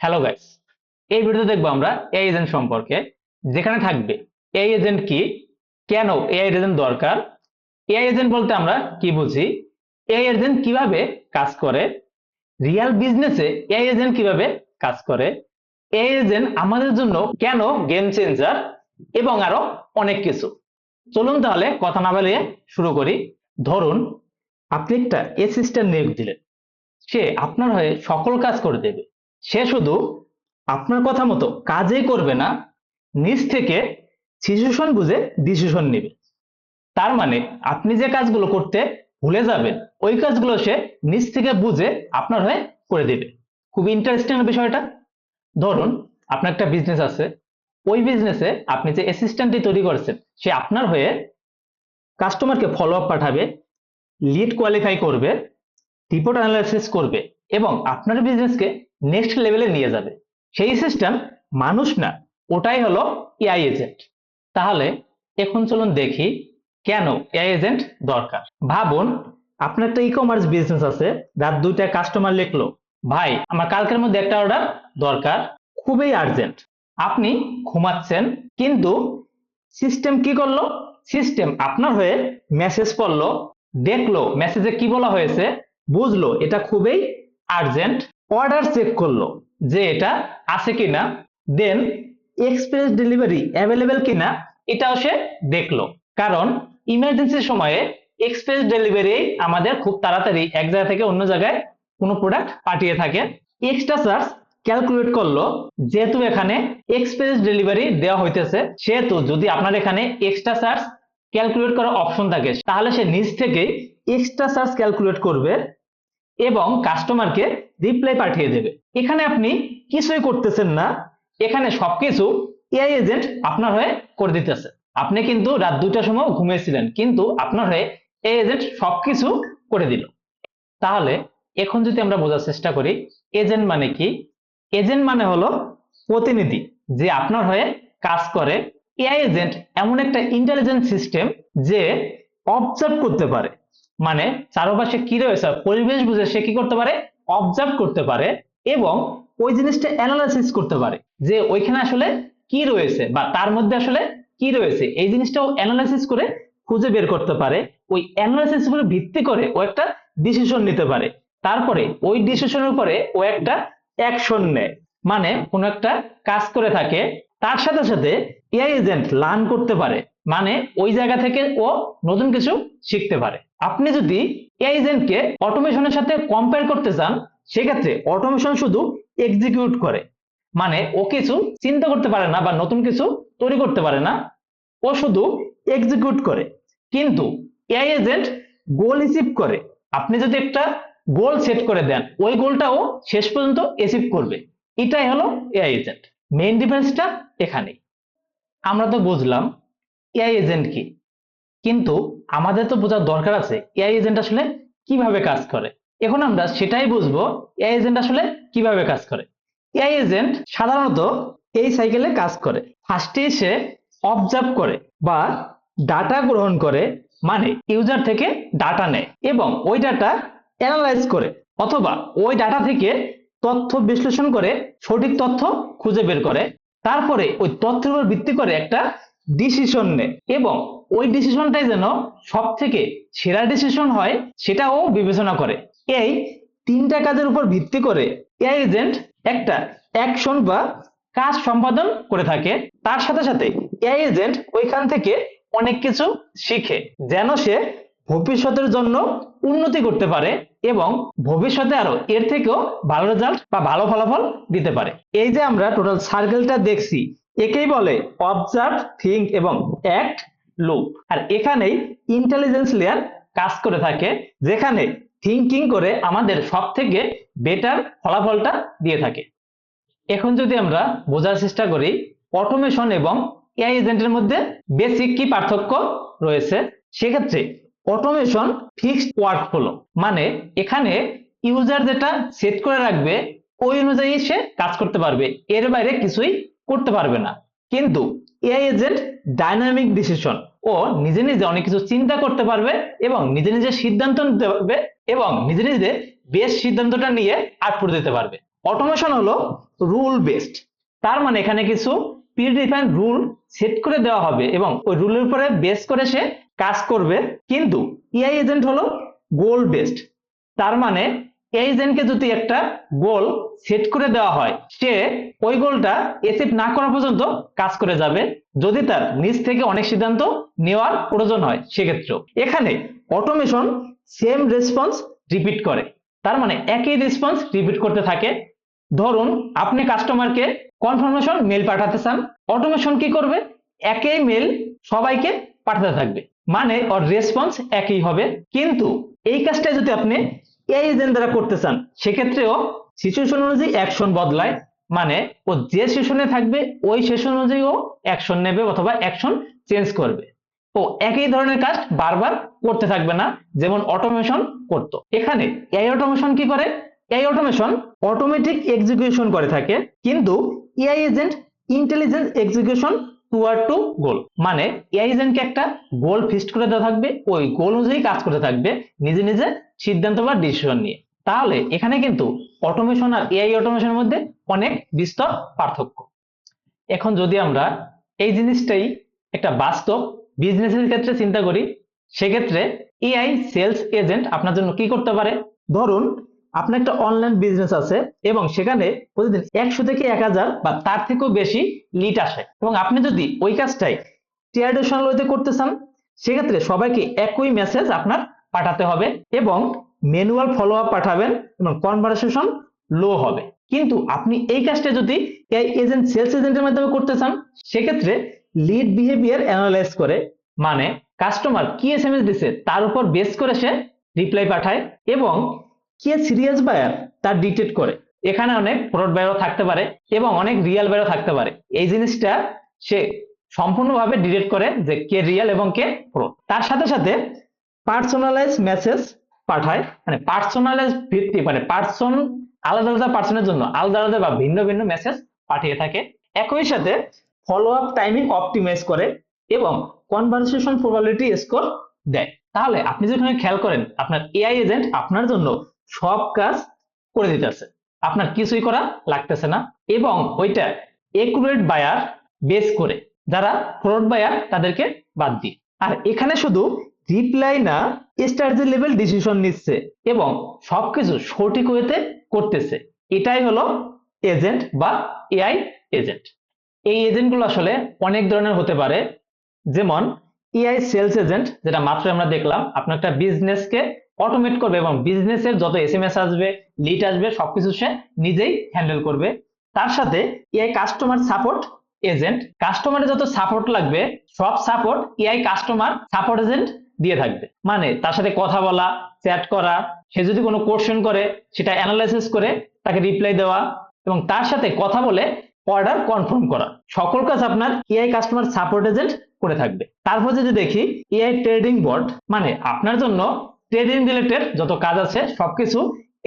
Hello guys, এই ভিডিওতে দেখবো আমরা এআই এজেন্ট সম্পর্কে, যেখানে থাকবে এআই এজেন্ট কি, কেন এআই এজেন্ট দরকার, এআই এজেন্ট বলতে আমরা কি বুঝি, এআই এজেন্ট কিভাবে কাজ করে, রিয়েল বিজনেসে এআই এজেন্ট কিভাবে কাজ করে, এআই এজেন্ট আমাদের জন্য কেন গেম চেঞ্জার, এবং আরো অনেক কিছু। চলুন তাহলে কথা না বাড়িয়ে শুরু করি। ধরুন আপনি একটা অ্যাসিস্ট্যান্ট নিয়োগ দিলেন, সে আপনার হয়ে সকল কাজ করে দেবে। সে শুধু আপনার কথা মতো কাজই করবে না, নিজ থেকে সিচুয়েশন বুঝে ডিসিশন নেবে। তার মানে আপনি যে কাজগুলো করতে ভুলে যাবেন, ওই কাজগুলো সে নিজ থেকে বুঝে আপনার হয়ে করে দেবে। খুব ইন্টারেস্টিং বিষয়টা। ধরুন আপনার একটা বিজনেস আছে, ওই বিজনেসে আপনি যে অ্যাসিস্ট্যান্টটি তৈরি করেছেন, সে আপনার হয়ে কাস্টমারকে ফলো আপ পাঠাবে, লিড কোয়ালিফাই করবে, রিপোর্ট অ্যানালাইসিস করবে এবং আপনার বিজনেসকে নেক্সট লেভেলে নিয়ে যাবে। সেই সিস্টেম মানুষ না, ওটাই হলো এআই এজেন্ট। তাহলে এখন চলুন দেখি কেন এআই এজেন্ট দরকার। ভাবুন আপনার একটা ই কমার্স বিজনেস আছে, যার দুইটা কাস্টমার লিখলো, ভাই আমার কালকের মধ্যে একটা অর্ডার দরকার, খুবই আর্জেন্ট। আপনি ঘুমাচ্ছেন, কিন্তু সিস্টেম কি করলো, সিস্টেম আপনার হয়ে মেসেজ পড়লো, দেখলো মেসেজে কি বলা হয়েছে, বুঝলো এটা খুবই আর্জেন্ট, অর্ডার চেক করলো যে এটা আছে কিনা, দেন এক্সপ্রেস ডেলিভারি অ্যাভেলেবেল কিনা এটাও সে দেখলো। কারণ ইমার্জেন্সি সময়ে এক্সপ্রেস ডেলিভারি আমাদের খুব তাড়াতাড়ি এক জায়গা থেকে অন্য জায়গায় কোনো প্রোডাক্ট পাঠিয়ে থাকে। এক্সট্রা চার্জ ক্যালকুলেট করলো, যেহেতু এখানে এক্সপ্রেস ডেলিভারি দেওয়া হইতেছে, সেহেতু যদি আপনার এখানে এক্সট্রা চার্জ ক্যালকুলেট করার অপশন থাকে, তাহলে সে নিজ থেকে এক্সট্রা চার্জ ক্যালকুলেট করবে এবং কাস্টমারকে রিপ্লাই পাঠিয়ে দেবে। এখানে আপনি কিছুই করতেছেন না, এখানে সবকিছু এআই এজেন্ট আপনার হয়ে করে দিতেছে। আপনি কিন্তু রাত 2টার সময় ঘুমিয়েছিলেন, কিন্তু আপনার হয়ে এআই এজেন্ট সবকিছু করে দিল। তাহলে এখন যদি আমরা বোঝার চেষ্টা করি এজেন্ট মানে কি। এজেন্ট মানে হলো প্রতিনিধি, যে আপনার হয়ে কাজ করে। এআই এজেন্ট এমন একটা ইন্টেলিজেন্ট সিস্টেম যে অবজার্ভ করতে পারে, মানে চারপাশে কি রয়েছে পরিবেশ বুঝে সে কি করতে পারে, অবজার্ভ করতে পারে এবং ওই জিনিসটা অ্যানালাইসিস করতে পারে যে ওইখানে আসলে কি রয়েছে বা তার মধ্যে আসলে কি রয়েছে, এই জিনিসটাও অ্যানালাইসিস করে খুঁজে বের করতে পারে। ওই অ্যানালাইসিস উপরে ভিত্তি করে ও একটা ডিসিশন নিতে পারে, তারপরে ওই ডিসিশনের উপরে ও একটা অ্যাকশন নেয়। মানে কোন একটা কাজ করে থাকে, তার সাথে সাথে এআই এজেন্ট লার্ন করতে পারে, মানে ওই জায়গা থেকে ও নতুন কিছু শিখতে পারে। আপনি যদি এআই এজেন্টকে অটোমেশনের সাথে কম্পেয়ার করতে চান, সেক্ষেত্রে অটোমেশন শুধু এক্সিকিউট করে, মানে ও কিছু চিন্তা করতে পারে না বা নতুন কিছু তৈরি করতে পারে না, ও শুধু এক্সিকিউট করে। কিন্তু এআই এজেন্ট গোল অ্যাচিভ করে। আপনি যদি একটা গোল সেট করে দেন, ওই গোলটাও শেষ পর্যন্ত অ্যাচিভ করবে। এটাই হলো এআই এজেন্ট। মেইন ডিফারেন্সটা এখানেই। আমরা তো বুঝলাম এআই এজেন্ট কি, কিন্তু আমাদের তো বোঝার দরকার আছে এআই এজেন্ট আসলে কিভাবে কাজ করে। এখন আমরা সেটাই বুঝবো এআই এজেন্ট আসলে কিভাবে কাজ করে। এআই এজেন্ট সাধারণত এই সাইকেলে কাজ করে। ফার্স্টে সে অবজার্ভ করে বা ডাটা গ্রহণ করে, মানে ইউজার থেকে ডাটা নেয় এবং ওই ডাটা অ্যানালাইজ করে, অথবা ওই ডাটা থেকে তথ্য বিশ্লেষণ করে সঠিক তথ্য খুঁজে বের করে। তারপরে ওই তথ্যের উপর ভিত্তি করে একটা ডিসিশন নেয় এবং ওই ডিসিশনটাই যেন সব থেকে সেরা ডিসিশন হয় সেটাও বিবেচনা করে। এই তিনটা কাজের উপর ভিত্তি করে এআই এজেন্ট একটা অ্যাকশন বা কাজ সম্পাদন করে থাকে। তার সাথে সাথে এআই এজেন্ট ওইখান থেকে অনেক কিছু শিখে, যেন সে ভবিষ্যতের জন্য উন্নতি করতে পারে এবং ভবিষ্যতে আরো এর থেকেও ভালো রেজাল্ট বা ভালো ফলাফল দিতে পারে। এই যে আমরা টোটাল সার্কেলটা দেখছি, একেই বলে অবজার্ভ, থিঙ্ক এবং অ্যাক্ট লুপ। আর এখানেই ইন্টেলিজেন্স লেয়ার কাজ করে থাকে, যেখানে থিঙ্কিং করে আমাদের সব থেকে বেটার ফলাফলটা দিয়ে থাকে। এখন যদি আমরা বোঝার চেষ্টা করি অটোমেশন এবং এআই এজেন্টের মধ্যে বেসিক কি পার্থক্য রয়েছে, সেক্ষেত্রে অটোমেশন ফিক্সড ওয়ার্ক ফ্লো, মানে এখানে ইউজার যেটা সেট করে রাখবে ওই অনুযায়ী সে কাজ করতে পারবে, এর বাইরে কিছুই করতে পারবে না। কিন্তু এআই এজেন্ট ডাইনামিক ডিসিশন, ও নিজে নিজে অনেক কিছু চিন্তা করতে পারবে এবং নিজে নিজে সিদ্ধান্ত নিতে পারবে এবং নিজে নিজে বেস্ট সিদ্ধান্তটা নিয়ে আউটপুট দিতে পারবে। অটোমেশন হলো রুল বেসড, তার মানে এখানে কিছু প্রিডিফাইন্ড রুল সেট করে দেওয়া হবে এবং ওই রুলের উপরে বেস করে সে কাজ করবে। কিন্তু এআই এজেন্ট হলো গোল বেসড, তার মানে এই এজেন্টকে যদি একটা গোল সেট করে দেওয়া হয়, সে ওই গোলটা অ্যাচিভ না করা পর্যন্ত কাজ করে যাবে, যদি তার নিজ থেকে অনেক সিদ্ধান্ত নেওয়ার প্রয়োজন হয় সেক্ষেত্রেও। এখানে অটোমেশন সেম রেসপন্স রিপিট করে, তার মানে একই রেসপন্স রিপিট করতে থাকে। ধরুন আপনি কাস্টমারকে কনফার্মেশন মেল পাঠাতে চান, অটোমেশন কি করবে, একই মেল সবাইকে পাঠাতে থাকবে, মানে ওর রেসপন্স একই হবে। কিন্তু এই কাজটা যদি আপনি এই এজেন্ট দ্বারা করতে চান, সেক্ষেত্রেও সিচুয়েশন অনুযায়ী অ্যাকশন বদলায়, মানে ও যে সেশনে থাকবে ওই সেশন অনুযায়ী ও অ্যাকশন নেবে অথবা অ্যাকশন চেঞ্জ করবে। ও একই ধরনের কাজ বারবার করতে থাকবে না, যেমন অটোমেশন করত। এখানে এআই অটোমেশন কি করে, এআই অটোমেশন অটোমেটিক এক্সিকিউশন করে থাকে, কিন্তু AI agent intelligence execution toward to goal, মানে এআই এজেন্টকে একটা গোল ফিক্সড করে দেওয়া থাকবে, ওই গোল অনুযায়ী কাজ করতে থাকবে নিজে নিজে সিদ্ধান্ত বা ডিসিশন নিয়ে। তাহলে এখানে কিন্তু অটোমেশন আর এআই অটোমেশনের মধ্যে অনেক বিস্তর পার্থক্য। এখন যদি আমরা এই জিনিসটাই একটা বাস্তব বিজনেসের ক্ষেত্রে চিন্তা করি, সেক্ষেত্রে এআই সেলস এজেন্ট আপনার জন্য কি করতে পারে। ধরুন আপনার একটা অনলাইন বিজনেস আছে এবং সেখানে প্রতিদিন 100 থেকে 1000 বা তার থেকেও বেশি লিড আসে, এবং আপনি যদি ওই কাজটাই ট্র্যাডিশনাল ওয়েতে করতে চান, সেক্ষেত্রে সবাইকে একই মেসেজ আপনার পাঠাতে হবে এবং ম্যানুয়াল ফলো আপ পাঠাবেন এবং কনভারসেশন লো হবে। কিন্তু আপনি এই কাজটা যদি এই এজেন্ট সেলস এজেন্টের মাধ্যমে করতে চান, সেক্ষেত্রে লিড বিহেভিয়ার অ্যানালাইজ করে, মানে কাস্টমার কি এসএমএস দিছে তার উপর বেস করে সে রিপ্লাই পাঠায় এবং কে সিরিয়াস বায়ার তার ডিটেক্ট করে। এখানে অনেক ফ্রড বায়ারও থাকতে পারে এবং অনেক রিয়েল বায়ারও থাকতে পারে, এই জিনিসটা সে সম্পূর্ণভাবে ডিটেক্ট করে যে কে রিয়েল এবং কে ফ্রড। তার সাথে সাথে পার্সোনালাইজ মেসেজ পাঠায়, মানে পার্সোনালাইজ ভিত্তিক, মানে পার্সন আলাদা আলাদা পার্সনের জন্য আলাদা আলাদা বা ভিন্ন ভিন্ন মেসেজ পাঠিয়ে থাকে। একই সাথে ফলো আপ টাইমিং অপটিমাইজ করে এবং কনভারসেশন প্রবাবিলিটি স্কোর দেয়। তাহলে আপনি যদি খেয়াল করেন, আপনার এআই এজেন্ট আপনার জন্য সব কাজ করে দিতেছে, আপনার কিছুই করা লাগতেছে না, এবং ওইটা একুরেট বায়ার বেস করে, যারা ফ্রড বায়ার তাদেরকে বাদ দিয়ে। আর এখানে শুধু রিপ্লাই না, স্ট্র্যাটেজি লেভেল ডিসিশন নিচ্ছে এবং সবকিছু সঠিক ওয়েতে করতেছে। এটাই হলো এজেন্ট বা এআই এজেন্ট। এই এজেন্টগুলো আসলে অনেক ধরনের হতে পারে, যেমন এআই সেলস এজেন্ট, যেটা মাত্র আমরা দেখলাম, আপনার একটা বিজনেসকে অটোমেট করবে এবং বিজনেসের যত এসএমএস আসবে, লিড আসবে, সবকিছু সে নিজেই হ্যান্ডেল করবে। তার সাথে এআই কাস্টমার সাপোর্ট এজেন্ট, কাস্টমারের যত সাপোর্ট লাগবে সব support AI customer support agent দিয়ে থাকবে, মানে তার সাথে কথা বলা, চ্যাট করা, সে যদি কোনো কোশ্চেন করে সেটা অ্যানালাইসিস করে তাকে রিপ্লাই দেওয়া এবং তার সাথে কথা বলে অর্ডার কনফার্ম করা, সকল কাজ আপনার এআই কাস্টমার সাপোর্ট এজেন্ট করে থাকবে। তারপর যদি দেখি এআই ট্রেডিং বট, মানে আপনার জন্য ট্রেডিং রিলেটেড যত কাজ আছে সবকিছু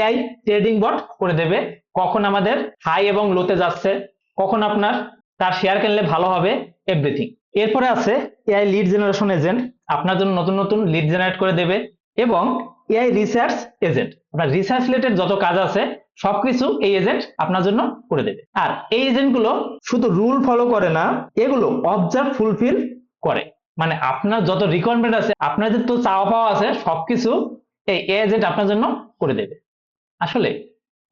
এআই ট্রেডিং বট করে দেবে, কখন আমাদের হাই এবং লোতে যাচ্ছে, কখন আপনার তার শেয়ার কিনলে ভালো হবে, এভরিথিং। এরপরে আছে এআই লিড জেনারেশন এজেন্ট, আপনার জন্য নতুন নতুন লিড জেনারেট করে দেবে, এবং এআই রিসার্চ এজেন্ট, আপনার রিসার্চ রিলেটেড যত কাজ আছে সবকিছু এই এজেন্ট আপনার জন্য করে দেবে। আর এই এজেন্ট গুলো শুধু রুল ফলো করে না, এগুলো অবজার্ভ ফুলফিল করে, মানে আপনার যত রিকোয়ারমেন্ট আছে, আপনার যত চাওয়া পাওয়া আছে সবকিছু এই এজেন্ট আপনার জন্য করে দেবে। আসলে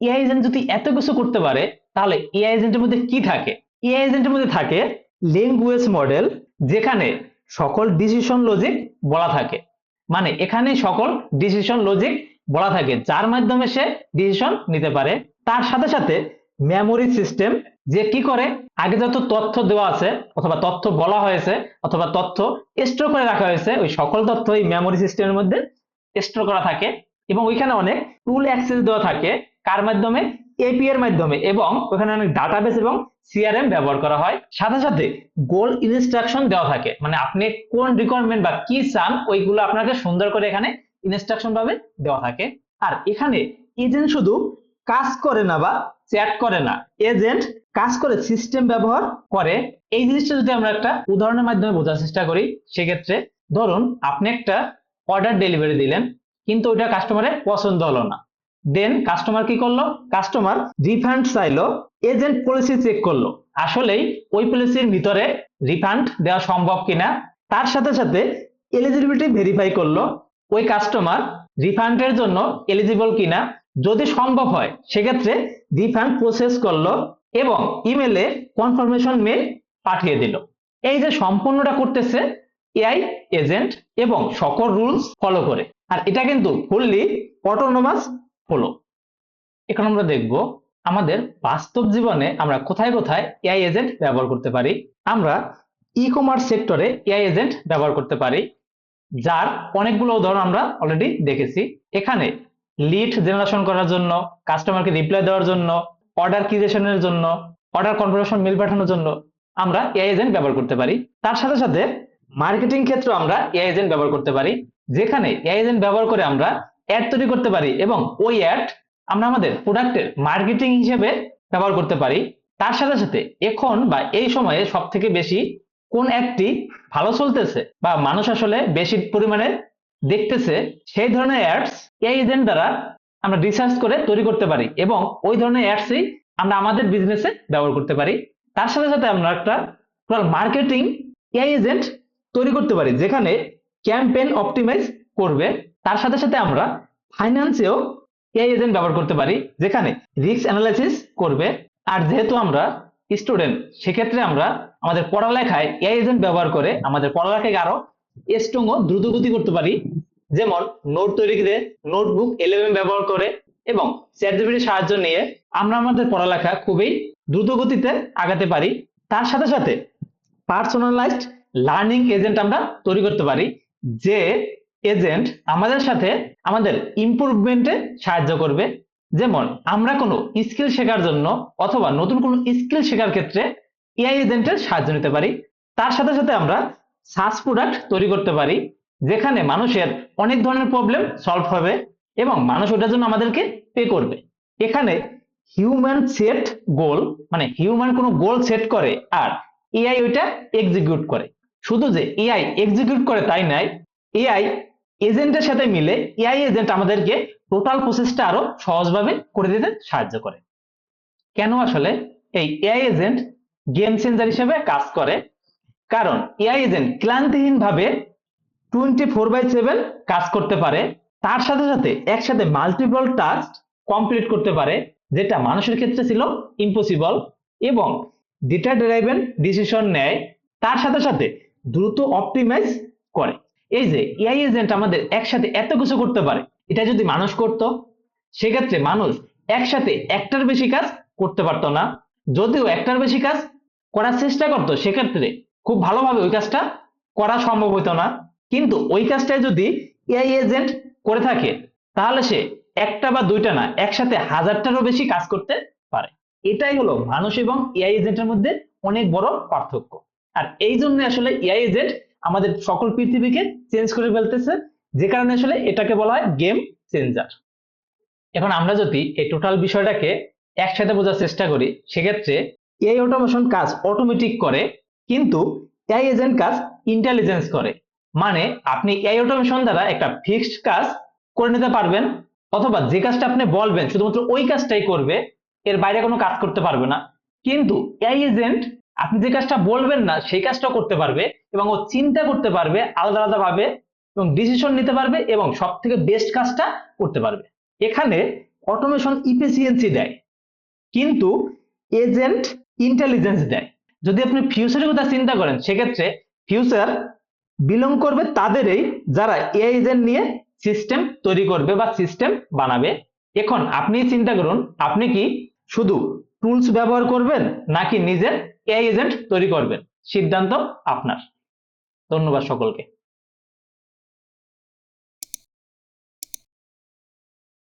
এআই এজেন্ট যদি এত কিছু করতে পারে, তাহলে এআই এজেন্টের মধ্যে কি থাকে? এআই এজেন্টের মধ্যে থাকে ল্যাঙ্গুয়েজ মডেল, যেখানে সকল ডিসিশন লজিক বলা থাকে, মানে এখানে সকল ডিসিশন লজিক বলা থাকে যার মাধ্যমে সে ডিসিশন নিতে পারে। তার সাথে সাথে মেমোরি সিস্টেম, যে কি করে আগে যত তথ্য দেওয়া আছে অথবা তথ্য বলা হয়েছে অথবা তথ্য স্টোর করে রাখা হয়েছে, ওই সকল তথ্য এই মেমোরি সিস্টেমের মধ্যে স্টোর করা থাকে, এবং ওইখানে অনেক টুল অ্যাক্সেস দেওয়া থাকে, কার মাধ্যমে? এপি এর মাধ্যমে, এবং ওখানে অনেক ডাটাবেস এবং সিআরএম ব্যবহার করা হয়। সাথে সাথে গোল ইনস্ট্রাকশন দেওয়া থাকে, মানে আপনি কোন রিকোয়ারমেন্ট বা কি চান ওইগুলো আপনাকে সুন্দর করে এখানে ইনস্ট্রাকশন ভাবে দেওয়া থাকে। আর এখানে এজেন্ট শুধু কাজ করে না বা চ্যাট করে না, এজেন্ট কাজ করে সিস্টেম ব্যবহার করে। এই জিনিসটা যদি আমরা একটা উদাহরণের মাধ্যমে বোঝার চেষ্টা করি, সেক্ষেত্রে ধরুন আপনি একটা অর্ডার ডেলিভারি দিলেন, কিন্তু ওইটা কাস্টমারের পছন্দ হলো না, দেন কাস্টমার কি করলো, কাস্টমার রিফান্ড চাইলো, এজেন্ট পলিসি চেক করলো আসলেই ওই পলিসির ভিতরে রিফান্ড দেওয়া সম্ভব কিনা, তার সাথে সাথে এলিজিবিলিটি ভেরিফাই করলো ওই কাস্টমার রিফান্ডের জন্য এলিজিবল কিনা, যদি সম্ভব হয় সেক্ষেত্রে রিফান্ড প্রসেস করলো এবং ইমেলে কনফার্মেশন মেল পাঠিয়ে দিল। এই যে সম্পূর্ণটা করতেছে এআই এজেন্ট এবং সকল রুলস ফলো করে, আর এটা কিন্তু ফুললি অটোনোমাস ফলো। এখন আমরা দেখব আমাদের বাস্তব জীবনে আমরা কোথায় কোথায় এআই এজেন্ট ব্যবহার করতে পারি। আমরা ই কমার্স সেক্টরে এআই এজেন্ট ব্যবহার করতে পারি, যার অনেকগুলো উদাহরণ আমরা অলরেডি দেখেছি। এখানে লিড জেনারেশন করার জন্য, কাস্টমারকে রিপ্লাই দেওয়ার জন্য, অর্ডার ক্রিয়েশনের জন্য, অর্ডার কনফার্মেশন মেল পাঠানোর জন্য আমরা এআই এজেন্ট ব্যবহার করতে পারি। তার সাথে সাথে মার্কেটিং ক্ষেত্রে আমরা এআই এজেন্ট ব্যবহার করতে পারি, যেখানে এআই এজেন্ট ব্যবহার করে আমরা অ্যাড তৈরি করতে পারি এবং ওই অ্যাড আমরা আমাদের প্রোডাক্টের মার্কেটিং হিসেবে ব্যবহার করতে পারি। তার সাথে সাথে এখন বা এই সময়ে সব থেকে বেশি কোন অ্যাডটি ভালো চলতেছে বা মানুষ আসলে বেশি পরিমাণে দেখতেছে, সেই ধরনের অ্যাডস এআই এজেন্ট দ্বারা আমরা রিসার্চ করে তৈরি করতে পারি এবং ওই ধরনের অ্যাডসই আমরা আমাদের বিজনেসে ব্যবহার করতে পারি। তার সাথে সাথে আমরা একটা টোটাল মার্কেটিং এআই এজেন্ট তৈরি করতে পারি, যেখানে ক্যাম্পেইন অপটিমাইজ করবে। তার সাথে সাথে আমরা ফাইন্যান্সেও এআই এজেন্ট ব্যবহার করতে পারি, যেখানে রিস্ক অ্যানালাইসিস করবে। আর যেহেতু আমরা স্টুডেন্ট, সেক্ষেত্রে আমরা আমাদের পড়ালেখায় এআই এজেন্ট ব্যবহার করে আমাদের পড়ালেখাকে আরো স্ট্রং ও দ্রুতগতি করতে পারি, যেমন নোট তৈরিতে নোটবুক এলএমএম ব্যবহার করে এবং চ্যাটজিপিটির সাহায্য নিয়ে আমরা আমাদের পড়ালেখা খুবই দ্রুত গতিতে আগাতে পারি। তার সাথে সাথে পার্সোনালাইজড লার্নিং এজেন্ট আমরা তৈরি করতে পারি, যে এজেন্ট আমাদের সাথে আমাদের ইমপ্রুভমেন্টে সাহায্য করবে। যেমন আমরা কোনো স্কিল শেখার জন্য অথবা নতুন কোনো স্কিল শেখার ক্ষেত্রে এআই এজেন্টের সাহায্য নিতে পারি। তার সাথে সাথে আমরা সার্চ প্রোডাক্ট তৈরি করতে পারি, যেখানে মানুষের অনেক ধরনের প্রবলেম সলভ হবে এবং মানুষ ওটার জন্য আমাদেরকে পে করবে। এখানে হিউম্যান সেট গোল, মানে হিউম্যান কোনো গোল সেট করে আর এআই ওইটা এক্সিকিউট করে। শুধু যে এআই এক্সিকিউট করে তাই নয়, এআই এজেন্টের সাথে মিলে এআই এজেন্ট আমাদেরকে টোটাল প্রসেসটা আরো সহজভাবে করে দিতে সাহায্য করে। কেন আসলে এই এআই এজেন্ট গেম চেঞ্জার হিসেবে কাজ করে? কারণ এআই এজেন্ট ক্লান্তিহীন ভাবে 24/7 কাজ করতে পারে, তার সাথে সাথে একসাথে মাল্টিপল টাস্ক কমপ্লিট করতে পারে, যেটা মানুষের ক্ষেত্রে ছিল ইম্পসিবল, এবং ডেটা ড্রাইভেন ডিসিশন নেয়। তার সাথে সাথে দ্রুত অপটিমাইজ করে। এই যে এআই এজেন্ট আমাদের একসাথে এত কিছু করতে পারে, এটা যদি মানুষ করত সেক্ষেত্রে মানুষ একসাথে একটার বেশি কাজ করতে পারতো না। যদিও একটার বেশি কাজ করার চেষ্টা করতো, সেক্ষেত্রে খুব ভালোভাবে ওই কাজটা করা সম্ভব হতো না। কিন্তু ওই কাজটাই যদি এআই এজেন্ট করে থাকে, তাহলে সে একটা বা দুইটা না, একসাথে হাজারটারও বেশি কাজ করতে পারে। এটাই হলো মানুষ এবং এআই এজেন্টের মধ্যে অনেক বড় পার্থক্য। আর এই জন্য আসলে এআই এজেন্ট আমাদের সকল পৃথিবীকে চেঞ্জ করে ফেলতেছে, যে কারণে আসলে এটাকে বলা হয় গেম চেঞ্জার। এখন আমরা যদি এই টোটাল বিষয়টাকে একসাথে বোঝার চেষ্টা করি, সেক্ষেত্রে এআই অটোমেশন কাজ অটোমেটিক করে, কিন্তু এআই এজেন্ট কাজ ইন্টেলিজেন্স করে। মানে আপনি এআই অটোমেশন দ্বারা একটা ফিক্সড কাজ করে নিতে পারবেন, অথবা যে কাজটা আপনি বলবেন শুধুমাত্র ওই কাজটাই করবে, এর বাইরে কোনো কাজ করতে পারবে না। কিন্তু এআই এজেন্ট আপনি যে কাজটা বলবেন না সেই কাজটা করতে পারবে, এবং ও চিন্তা করতে পারবে আলাদা আলাদা ভাবে এবং ডিসিশন নিতে পারবে এবং সব থেকে বেস্ট কাজটা করতে পারবে। এখানে অটোমেশন ইফিসিয়েন্সি দেয়, কিন্তু এজেন্ট ইন্টেলিজেন্স দেয়। যদি আপনি ফিউচারের কথা চিন্তা করেন, সেক্ষেত্রে ফিউচার বিলং করবে তাদেরই যারা এআই এজেন্ট নিয়ে সিস্টেম তৈরি করবে বা সিস্টেম বানাবে। এখন আপনি চিন্তা করুন, আপনি কি শুধু টুলস ব্যবহার করবেন নাকি নিজের এআই এজেন্ট তৈরি করবেন? সিদ্ধান্ত আপনার। ধন্যবাদ সকলকে।